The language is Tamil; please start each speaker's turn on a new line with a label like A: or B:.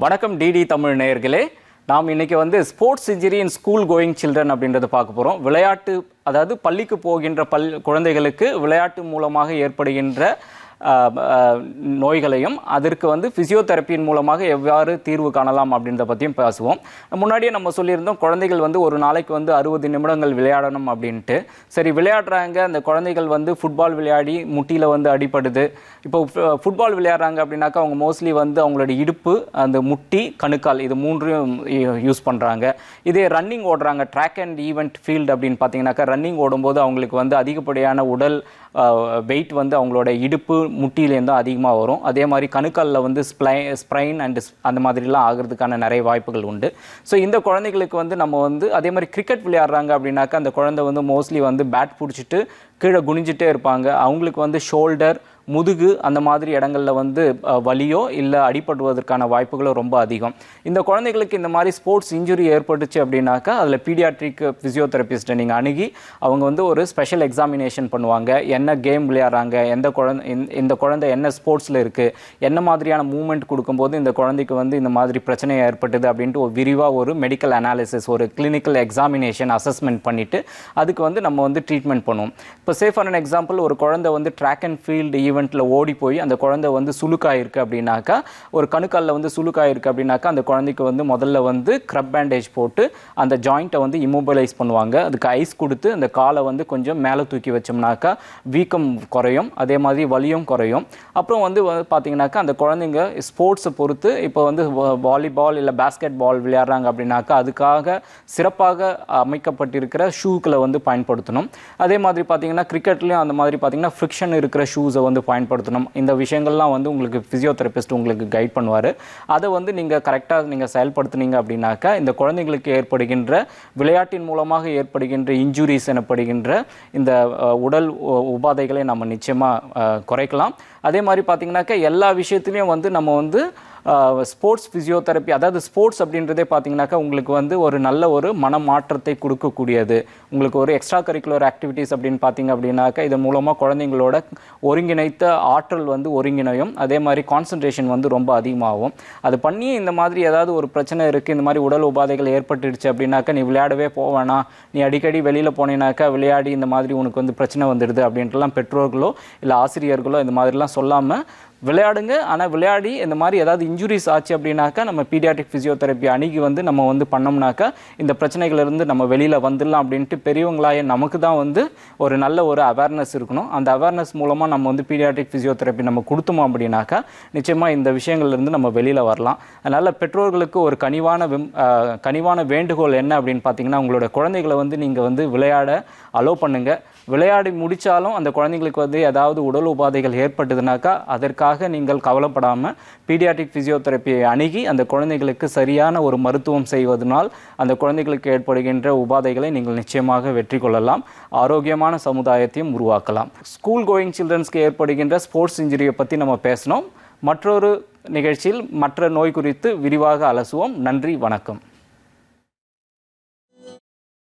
A: வணக்கம் டிடி தமிழ் நேயர்களே. நாம் இன்னைக்கு ஸ்போர்ட்ஸ் இன்ஜுரி இன் ஸ்கூல் கோயிங் சில்ட்ரன் அப்படின்றத பார்க்க போகிறோம். விளையாட்டு, அதாவது பள்ளிக்கு போகின்ற குழந்தைகளுக்கு விளையாட்டு மூலமாக ஏற்படுகின்ற நோய்களையும் அதற்கு ஃபிசியோதெரப்பியின் மூலமாக எவ்வாறு தீர்வு காணலாம் அப்படின்றத பற்றியும் பேசுவோம். முன்னாடியே நம்ம சொல்லியிருந்தோம், குழந்தைகள் ஒரு நாளைக்கு 60 நிமிடங்கள் விளையாடணும் அப்படின்ட்டு. சரி, விளையாடுறாங்க, அந்த குழந்தைகள் ஃபுட்பால் விளையாடி முட்டியில் அடிப்படுது. இப்போ ஃபுட்பால் விளையாடுறாங்க அப்படின்னாக்கா அவங்க மோஸ்ட்லி அவங்களோட இடுப்பு, அந்த முட்டி, கணுக்கால், இது மூன்றையும் யூஸ் பண்ணுறாங்க. இதே ரன்னிங் ஓடுறாங்க, ட்ராக் அண்ட் ஈவெண்ட் ஃபீல்டு அப்படின்னு பார்த்தீங்கன்னாக்கா ரன்னிங் ஓடும்போது அவங்களுக்கு அதிகப்படியான உடல் வெயிட் அவங்களோட இடுப்பு முட்டியிலேருந்து அதிகமாக வரும். அதே மாதிரி கணுக்காலில் ஸ்ப்ரைன் அண்ட் அந்த மாதிரிலாம் ஆகிறதுக்கான நிறைய வாய்ப்புகள் உண்டு. ஸோ இந்த குழந்தைகளுக்கு நம்ம அதே மாதிரி கிரிக்கெட் விளையாடுறாங்க அப்படின்னாக்கா அந்த குழந்தை மோஸ்ட்லி பேட் பிடிச்சிட்டு கீழே குனிஞ்சிட்டே இருப்பாங்க. அவங்களுக்கு ஷோல்டர், முதுகு அந்த மாதிரி இடங்களில் வலியோ இல்லை அடிபடுவதற்கான வாய்ப்புகளும் ரொம்ப அதிகம். இந்த குழந்தைகளுக்கு இந்த மாதிரி ஸ்போர்ட்ஸ் இன்ஜுரி ஏற்பட்டுச்சு அப்படின்னாக்கா அதில் பீடியாட்ரிக் ஃபிசியோதெரபிஸ்ட்டை நீங்கள் அணுகி அவங்க ஒரு ஸ்பெஷல் எக்ஸாமினேஷன் பண்ணுவாங்க. என்ன கேம் விளையாடுறாங்க, இந்த குழந்தை என்ன ஸ்போர்ட்ஸில் இருக்குது, என்ன மாதிரியான மூவ்மெண்ட் கொடுக்கும்போது இந்த குழந்தைக்கு இந்த மாதிரி பிரச்சனை ஏற்பட்டுது அப்படின்ட்டு ஒரு விரிவாக ஒரு மெடிக்கல் அனாலிசிஸ், ஒரு கிளினிக்கல் எக்ஸாமினேஷன் அசஸ்மெண்ட் பண்ணிவிட்டு அதுக்கு நம்ம ட்ரீட்மெண்ட் பண்ணுவோம். இப்போ சே ஃபார் அன் எக்ஸாம்பிள், ஒரு குழந்தை ட்ராக் அண்ட் ஃபீல்டு ஈவெண்ட்டில் ஓடி போய் அந்த குழந்தை சுளுக்காயிருக்கு அப்படின்னாக்கா, ஒரு கணுக்காலில் சுளுக்காயிருக்கு அப்படின்னாக்கா அந்த குழந்தைக்கு முதல்ல க்ரப் பேண்டேஜ் போட்டு அந்த ஜாயிண்ட்டை இம்மொபைலைஸ் பண்ணுவாங்க. அதுக்கு ஐஸ் கொடுத்து அந்த காலை கொஞ்சம் மேலே தூக்கி வச்சோம்னாக்கா வீக்கம் குறையும், அதே மாதிரி வலியும் குறையும். அப்புறம் பார்த்தீங்கன்னாக்கா அந்த குழந்தைங்க ஸ்போர்ட்ஸை பொறுத்து இப்போ வாலிபால் இல்லை பேஸ்கெட் பால் விளையாடுறாங்க அப்படின்னாக்கா அதுக்காக சிறப்பாக அமைக்கப்பட்டிருக்கிற ஷூக்களை பயன்படுத்தணும். அதே மாதிரி பார்த்தீங்கன்னா கிரிக்கெட்லேயும் அந்த மாதிரி பார்த்தீங்கன்னா ஃப்ரிக்ஷன் இருக்கிற ஷூஸை பயன்படுத்தணும். இந்த விஷயங்கள்லாம் உங்களுக்கு ஃபிசியோதெரபிஸ்ட் உங்களுக்கு கைட் பண்ணுவார். அதை நீங்கள் கரெக்டாக நீங்கள் செயல்படுத்துனீங்க அப்படின்னாக்கா இந்த குழந்தைங்களுக்கு ஏற்படுகின்ற விளையாட்டின் மூலமாக ஏற்படுகின்ற இன்ஜுரிஸ் எனப்படுகின்ற இந்த உடல் உபாதைகளை நம்ம நிச்சயமாக குறைக்கலாம். அதே மாதிரி பார்த்தீங்கன்னாக்கா எல்லா விஷயத்துலையும் நம்ம ஸ்போர்ட்ஸ் ஃபிசியோதெரப்பி, அதாவது ஸ்போர்ட்ஸ் அப்படின்றதே பார்த்தீங்கன்னாக்கா உங்களுக்கு ஒரு நல்ல ஒரு மனமாற்றத்தை கொடுக்கக்கூடியது. உங்களுக்கு ஒரு எக்ஸ்ட்ரா கரிக்குலர் ஆக்டிவிட்டீஸ் அப்படின்னு பார்த்தீங்க அப்படின்னாக்கா இதன் மூலமாக குழந்தைங்களோட ஒருங்கிணைத்த ஆற்றல் ஒருங்கிணையும். அதே மாதிரி கான்சன்ட்ரேஷன் ரொம்ப அதிகமாகும். அது பண்ணி இந்த மாதிரி ஏதாவது ஒரு பிரச்சனை இருக்குது, இந்த மாதிரி உடல் உபாதைகள் ஏற்பட்டுடுச்சு அப்படின்னாக்கா நீ விளையாடவே போவேனா, நீ அடிக்கடி வெளியில் போனீனாக்கா விளையாடி இந்த மாதிரி உனக்கு பிரச்சனை வந்துடுது அப்படின்ட்டுலாம் பெற்றோர்களோ இல்லை ஆசிரியர்களோ இந்த மாதிரிலாம் சொல்லாமல் விளையாடுங்க. ஆனால் விளையாடி இந்த மாதிரி ஏதாவது இன்ஜுரிஸ் ஆச்சு அப்படின்னாக்கா நம்ம பீடியாட்ரிக் ஃபிசியோதெரப்பி அணுகி நம்ம பண்ணோம்னாக்கா இந்த பிரச்சனைகளிலிருந்து நம்ம வெளியில் வந்துடலாம் அப்படின்ட்டு பெரியவங்களாய நமக்கு தான் ஒரு நல்ல ஒரு அவேர்னஸ் இருக்கணும். அந்த அவேர்னஸ் மூலமாக நம்ம பீடியாட்ரிக் ஃபிசியோதெரப்பி நம்ம கொடுத்தோம் அப்படின்னாக்கா நிச்சயமாக இந்த விஷயங்கள்லேருந்து நம்ம வெளியில் வரலாம். அதனால் பெற்றோர்களுக்கு ஒரு கனிவான வேண்டுகோள் என்ன அப்படின்னு பார்த்தீங்கன்னா, உங்களோட குழந்தைகளை நீங்கள் விளையாட அலோவ் பண்ணுங்கள். விளையாடி முடித்தாலும் அந்த குழந்தைங்களுக்கு ஏதாவது உடல் உபாதைகள் ஏற்பட்டதுனாக்கா அதற்காக நீங்கள் கவலைப்படாமல் பீடியாட்ரிக் ஃபிசியோதெரப்பியை அணுகி அந்த குழந்தைகளுக்கு சரியான ஒரு மருத்துவம் செய்வதனால் அந்த குழந்தைகளுக்கு ஏற்படுகின்ற உபாதைகளை நீங்கள் நிச்சயமாக வெற்றி கொள்ளலாம். ஆரோக்கியமான சமுதாயத்தையும் உருவாக்கலாம். ஸ்கூல் கோயிங் சில்ட்ரன்ஸ்க்கு ஏற்படுகின்ற ஸ்போர்ட்ஸ் இன்ஜுரியை பற்றி நம்ம பேசினோம். மற்றொரு நிகழ்ச்சியில் மற்ற நோய் குறித்து விரிவாக அலசுவோம். நன்றி, வணக்கம்.